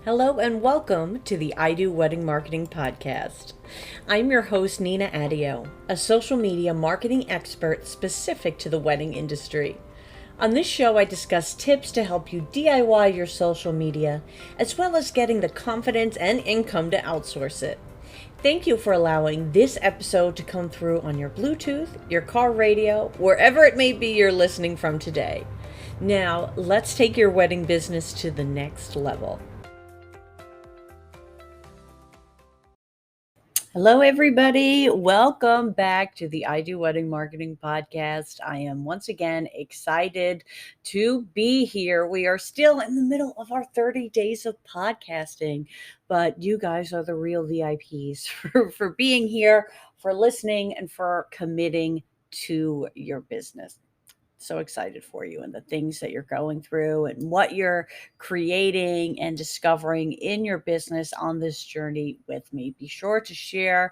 Hello and welcome to the I Do Wedding Marketing Podcast. I'm your host, Nina Adio, a social media marketing expert specific to the wedding industry. On this show, I discuss tips to help you DIY your social media, as well as getting the confidence and income to outsource it. Thank you for allowing this episode to come through on your Bluetooth, your car radio, wherever it may be you're listening from today. Now, let's take your wedding business to the next level. Hello, everybody. Welcome back to the I Do Wedding Marketing Podcast. I am once again excited to be here. We are still in the middle of our 30 days of podcasting, but you guys are the real VIPs for being here, for listening, and for committing to your business. So excited for you and the things that you're going through and what you're creating and discovering in your business on this journey with me. Be sure to share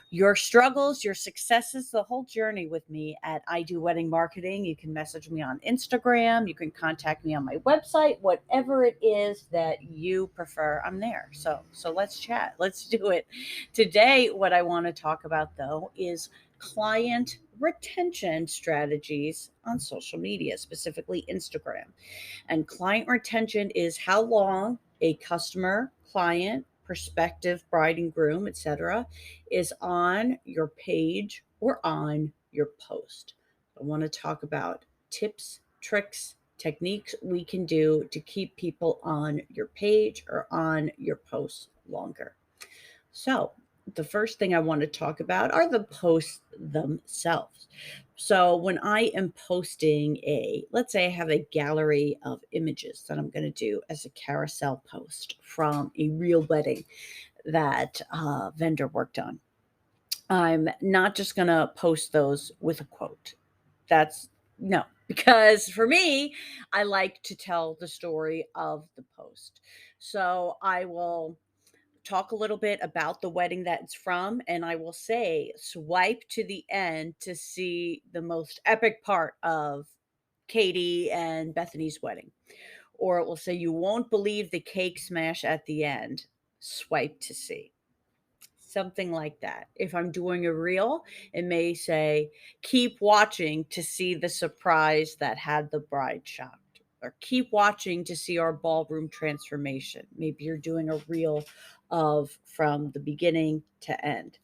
your struggles, your successes, the whole journey with me at I Do Wedding Marketing. You can message me on Instagram. You can contact me on my website, whatever it is that you prefer. I'm there. So let's chat. Let's do it. Today, what I want to talk about though is client retention strategies on social media, specifically Instagram. And client retention is how long a customer, client, prospective bride and groom, etc., is on your page or on your post. I want to talk about tips, tricks, techniques we can do to keep people on your page or on your post longer. So, the first thing I want to talk about are the posts themselves. So, when I am posting let's say I have a gallery of images that I'm going to do as a carousel post from a real wedding that a vendor worked on. I'm not just going to post those with a quote. That's no, because for me, I like to tell the story of the post. So, I will talk a little bit about the wedding that it's from, and I will say swipe to the end to see the most epic part of Katie and Bethany's wedding. Or it will say, you won't believe the cake smash at the end. Swipe to see. Something like that. If I'm doing a reel, it may say, keep watching to see the surprise that had the bride shocked, or keep watching to see our ballroom transformation. Maybe you're doing a reel of from the beginning to end.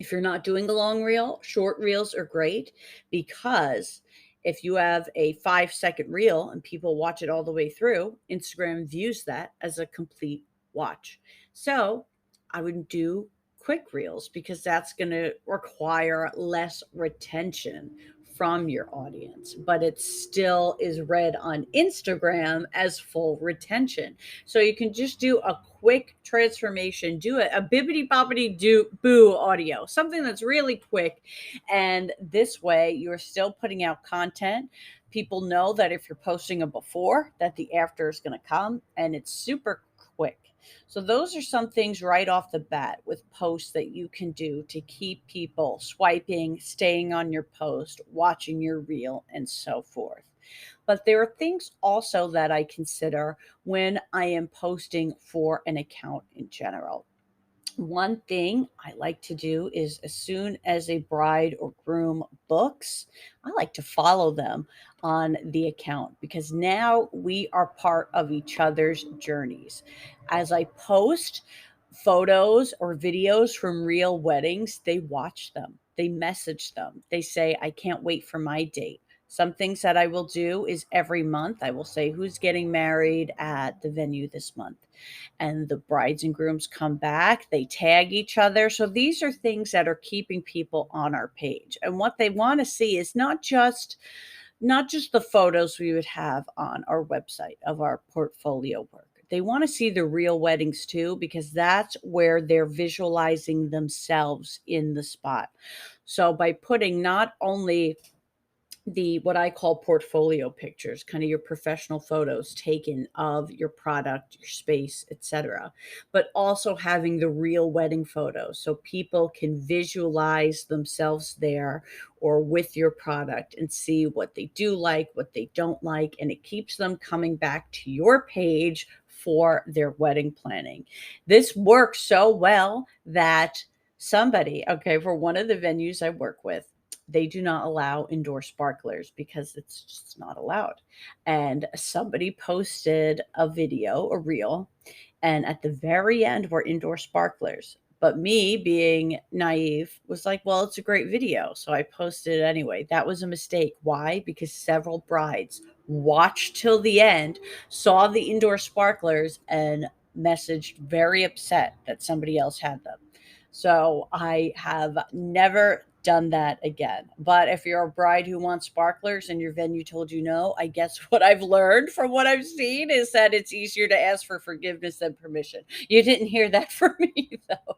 If you're not doing a long reel, short reels are great, because if you have a 5-second reel and people watch it all the way through, Instagram views that as a complete watch. So I would do quick reels because that's going to require less retention from your audience, but it still is read on Instagram as full retention. So you can just do a quick transformation, do a bibbity bobbity do boo audio, something that's really quick. And this way you're still putting out content. People know that if you're posting a before, that the after is going to come, and it's super quick. So those are some things right off the bat with posts that you can do to keep people swiping, staying on your post, watching your reel, and so forth. But there are things also that I consider when I am posting for an account in general. One thing I like to do is, as soon as a bride or groom books, I like to follow them on the account, because now we are part of each other's journeys. As I post photos or videos from real weddings, they watch them, they message them, they say, I can't wait for my date. Some things that I will do is every month I will say who's getting married at the venue this month, and the brides and grooms come back, they tag each other. So these are things that are keeping people on our page. And what they want to see is not just the photos we would have on our website of our portfolio work. They want to see the real weddings too, because that's where they're visualizing themselves in the spot. So by putting not only the what I call portfolio pictures, kind of your professional photos taken of your product, your space, etc., but also having the real wedding photos so people can visualize themselves there or with your product and see what they do like, what they don't like, and it keeps them coming back to your page for their wedding planning. This works so well that somebody, okay, for one of the venues I work with, they do not allow indoor sparklers because it's just not allowed. And somebody posted a video, a reel, and at the very end were indoor sparklers. But me being naive was like, well, it's a great video. So I posted it anyway. That was a mistake. Why? Because several brides watched till the end, saw the indoor sparklers, and messaged very upset that somebody else had them. So I have never done that again. But if you're a bride who wants sparklers and your venue told you no, I guess what I've learned from what I've seen is that it's easier to ask for forgiveness than permission. You didn't hear that from me, though.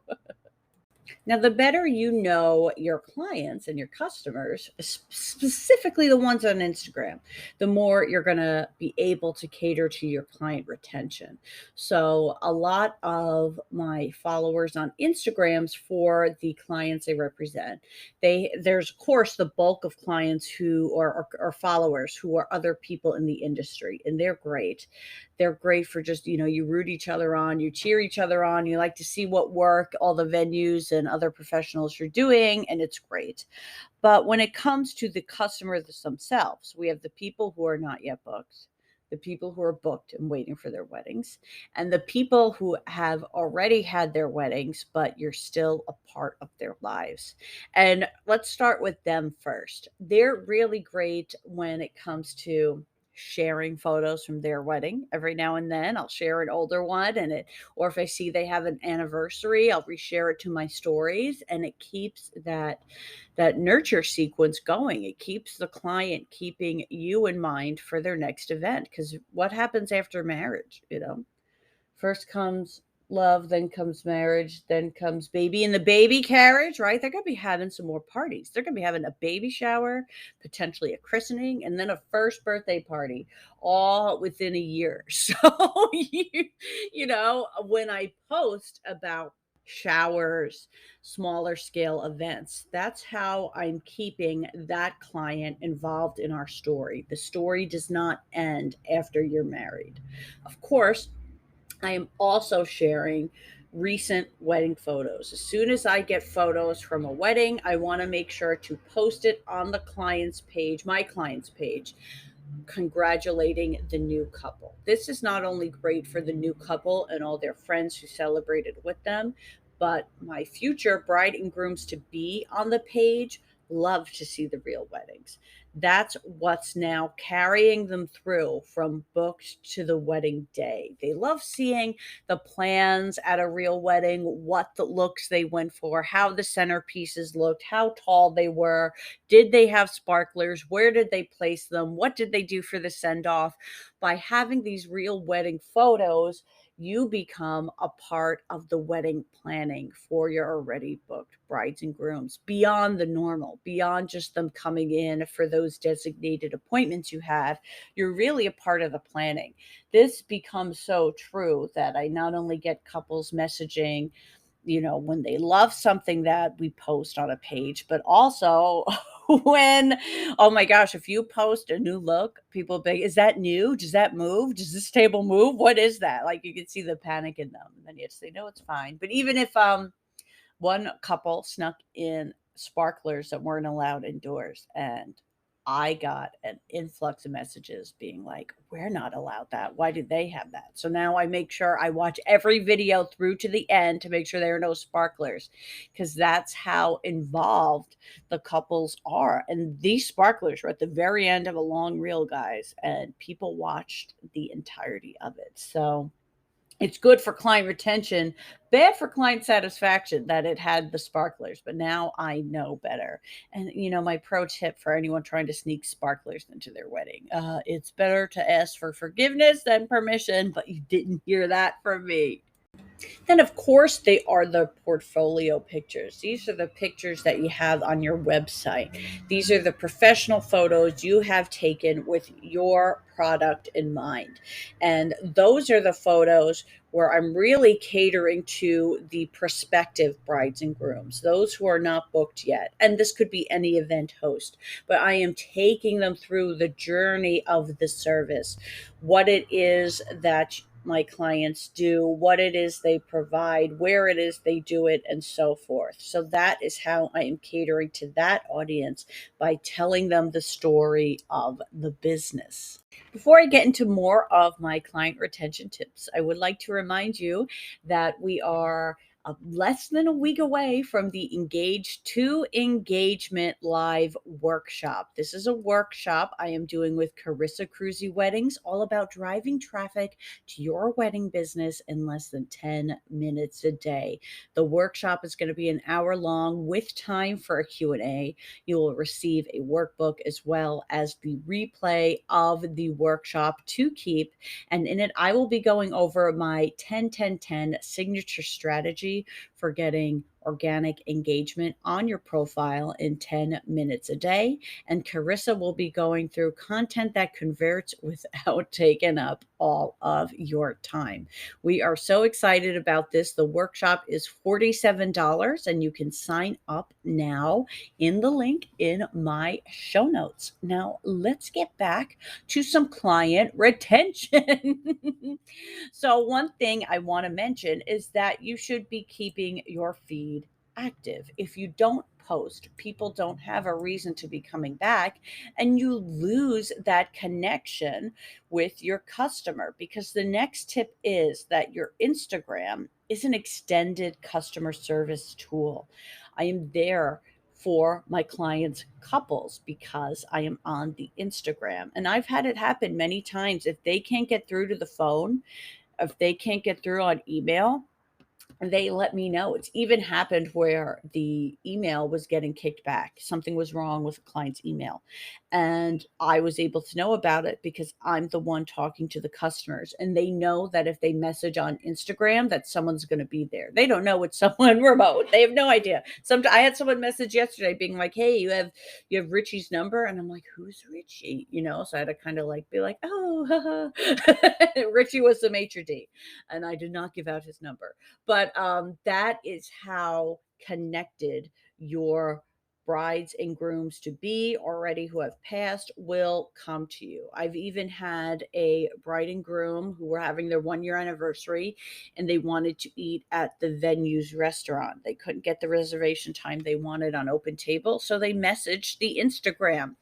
Now, the better you know your clients and your customers, specifically the ones on Instagram, the more you're going to be able to cater to your client retention. So, a lot of my followers on Instagrams for the clients they represent, there's of course the bulk of clients who are followers who are other people in the industry, and they're great. They're great for just, you root each other on, you cheer each other on, you like to see what work all the venues and other professionals you're doing, and it's great. But when it comes to the customers themselves, we have the people who are not yet booked, the people who are booked and waiting for their weddings, and the people who have already had their weddings, but you're still a part of their lives. And let's start with them first. They're really great when it comes to sharing photos from their wedding. Every now and then I'll share an older one, or if I see they have an anniversary, I'll reshare it to my stories, and it keeps that nurture sequence going. It keeps the client keeping you in mind for their next event, because what happens after marriage, First comes love, then comes marriage, then comes baby in the baby carriage, right? They're going to be having some more parties. They're going to be having a baby shower, potentially a christening, and then a first birthday party all within a year. So, when I post about showers, smaller scale events, that's how I'm keeping that client involved in our story. The story does not end after you're married. Of course, I am also sharing recent wedding photos. As soon as I get photos from a wedding, I want to make sure to post it on the client's page, my client's page, congratulating the new couple. This is not only great for the new couple and all their friends who celebrated with them, but my future bride and grooms to be on the page love to see the real weddings. That's what's now carrying them through from booked to the wedding day. They love seeing the plans at a real wedding, what the looks they went for, how the centerpieces looked, how tall they were, did they have sparklers? Where did they place them? What did they do for the send off? By having these real wedding photos, you become a part of the wedding planning for your already booked brides and grooms beyond the normal, beyond just them coming in for those designated appointments you have. You're really a part of the planning. This becomes so true that I not only get couples messaging, when they love something that we post on a page, but also when, oh my gosh, if you post a new look, people be, is that new? Does that move? Does this table move? What is that? Like, you can see the panic in them. And then you have to say, no, it's fine. But even if one couple snuck in sparklers that weren't allowed indoors, and I got an influx of messages being like, we're not allowed that. Why did they have that? So now I make sure I watch every video through to the end to make sure there are no sparklers, because that's how involved the couples are. And these sparklers were at the very end of a long reel, guys, and people watched the entirety of it. So it's good for client retention, bad for client satisfaction that it had the sparklers, but now I know better. And my pro tip for anyone trying to sneak sparklers into their wedding, it's better to ask for forgiveness than permission, but you didn't hear that from me. Then, of course, they are the portfolio pictures. These are the pictures that you have on your website. These are the professional photos you have taken with your product in mind. And those are the photos where I'm really catering to the prospective brides and grooms, those who are not booked yet. And this could be any event host, but I am taking them through the journey of the service, what it is that my clients do, what it is they provide, where it is they do it, and so forth. So that is how I am catering to that audience by telling them the story of the business. Before I get into more of my client retention tips, I would like to remind you that we are less than a week away from the Engage to Engagement live workshop. This is a workshop I am doing with Carissa Cruzy Weddings, all about driving traffic to your wedding business in less than 10 minutes a day. The workshop is going to be an hour long with time for a Q&A. You will receive a workbook as well as the replay of the workshop to keep. And in it, I will be going over my 10-10-10 signature strategy for getting organic engagement on your profile in 10 minutes a day. And Carissa will be going through content that converts without taking up all of your time. We are so excited about this. The workshop is $47 and you can sign up now in the link in my show notes. Now, let's get back to some client retention. So, one thing I want to mention is that you should be keeping your feed active. If you don't post, people don't have a reason to be coming back, and you lose that connection with your customer. Because the next tip is that your Instagram is an extended customer service tool. I am there for my clients' couples because I am on the Instagram. And I've had it happen many times. If they can't get through to the phone, if they can't get through on email, they let me know. It's even happened where the email was getting kicked back. Something was wrong with the client's email. And I was able to know about it because I'm the one talking to the customers. And they know that if they message on Instagram, that someone's going to be there. They don't know it's someone remote. They have no idea. I had someone message yesterday being like, "Hey, you have Richie's number." And I'm like, "Who's Richie?" So I had to kind of like be like, "Oh, Richie was the maitre d'." And I did not give out his number. But that is how connected your brides and grooms to be already who have passed will come to you. I've even had a bride and groom who were having their 1 year anniversary and they wanted to eat at the venue's restaurant. They couldn't get the reservation time they wanted on Open Table, so they messaged the Instagram.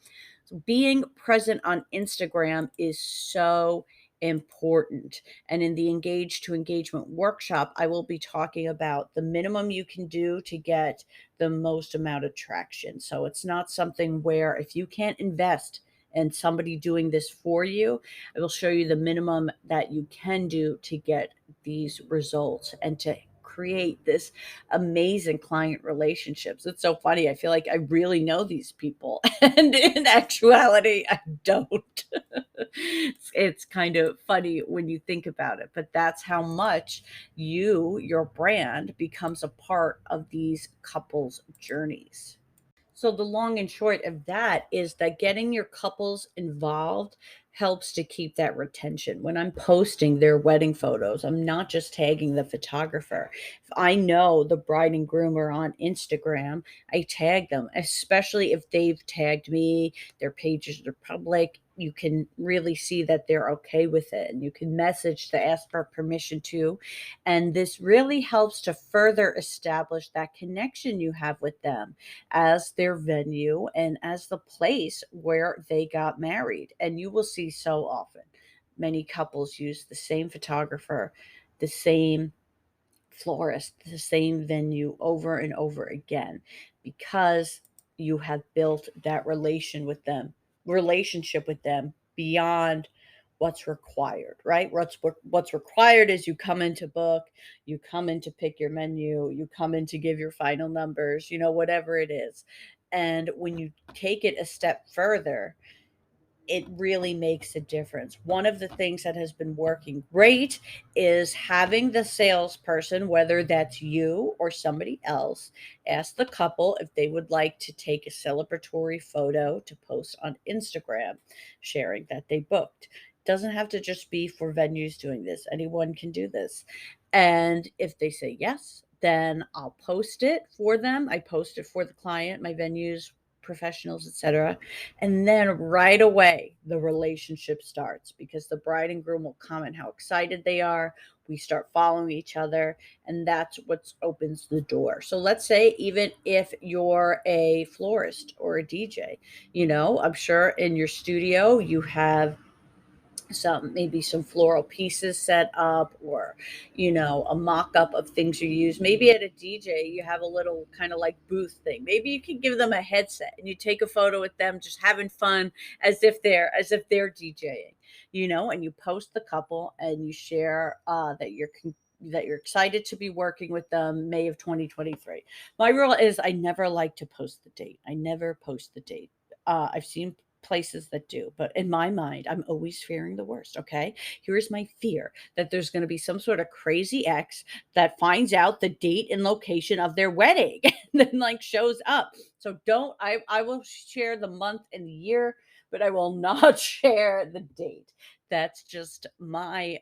So being present on Instagram is so important. And in the Engage to Engagement workshop, I will be talking about the minimum you can do to get the most amount of traction. So it's not something where if you can't invest in somebody doing this for you, I will show you the minimum that you can do to get these results and to create this amazing client relationships. It's so funny. I feel like I really know these people, and in actuality, I don't. It's kind of funny when you think about it, but that's how much your brand, becomes a part of these couples' journeys. So the long and short of that is that getting your couples involved helps to keep that retention. When I'm posting their wedding photos, I'm not just tagging the photographer. If I know the bride and groom are on Instagram, I tag them, especially if they've tagged me, their pages are public. You can really see that they're okay with it. And you can message to ask for permission too. And this really helps to further establish that connection you have with them as their venue and as the place where they got married. And you will see so often many couples use the same photographer, the same florist, the same venue over and over again because you have built that relationship with them beyond what's required, right? What's required is you come in to book, you come in to pick your menu, you come in to give your final numbers, whatever it is. And when you take it a step further, it really makes a difference. One of the things that has been working great is having the salesperson, whether that's you or somebody else, ask the couple if they would like to take a celebratory photo to post on Instagram, sharing that they booked. It doesn't have to just be for venues doing this, anyone can do this. And if they say yes, then I'll post it for them. I post it for the client, my venues professionals, etc. And then right away, the relationship starts because the bride and groom will comment how excited they are. We start following each other, and that's what opens the door. So let's say, even if you're a florist or a DJ, I'm sure in your studio you have maybe some floral pieces set up, or a mock-up of things you use. Maybe at a DJ you have a little kind of like booth thing. Maybe you can give them a headset and you take a photo with them just having fun, as if they're DJing, and you post the couple and you share that you're excited to be working with them May of 2023. My rule is I never like to post the date. I never post the date. I've seen places that do, but in my mind, I'm always fearing the worst. Okay. Here's my fear, that there's going to be some sort of crazy ex that finds out the date and location of their wedding and then like shows up. So I will share the month and the year, but I will not share the date. That's just my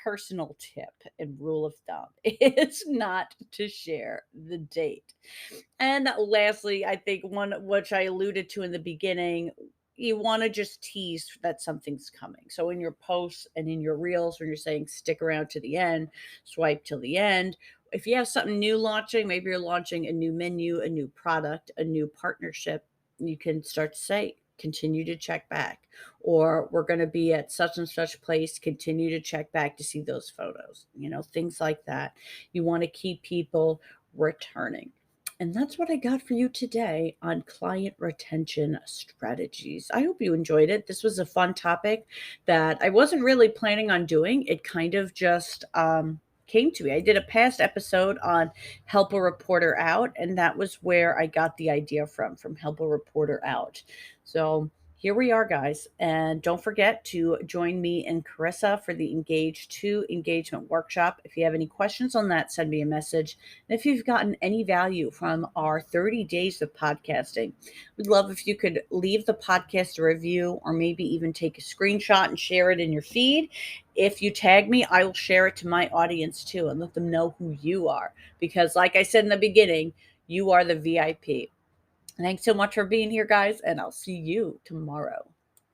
personal tip and rule of thumb. It's not to share the date. And lastly, I think one which I alluded to in the beginning, you want to just tease that something's coming. So in your posts and in your reels, when you're saying stick around to the end, swipe till the end. If you have something new launching, maybe you're launching a new menu, a new product, a new partnership, you can start to say, continue to check back, or we're going to be at such and such place, continue to check back to see those photos, things like that. You want to keep people returning. And that's what I got for you today on client retention strategies. I hope you enjoyed it. This was a fun topic that I wasn't really planning on doing. It kind of just came to me. I did a past episode on Help a Reporter Out, and that was where I got the idea from Help a Reporter Out. So here we are, guys. And don't forget to join me and Carissa for the Engage 2 engagement workshop. If you have any questions on that, send me a message. And if you've gotten any value from our 30 days of podcasting, we'd love if you could leave the podcast a review, or maybe even take a screenshot and share it in your feed. If you tag me, I will share it to my audience too and let them know who you are. Because, like I said in the beginning, you are the VIP. Thanks so much for being here, guys, and I'll see you tomorrow.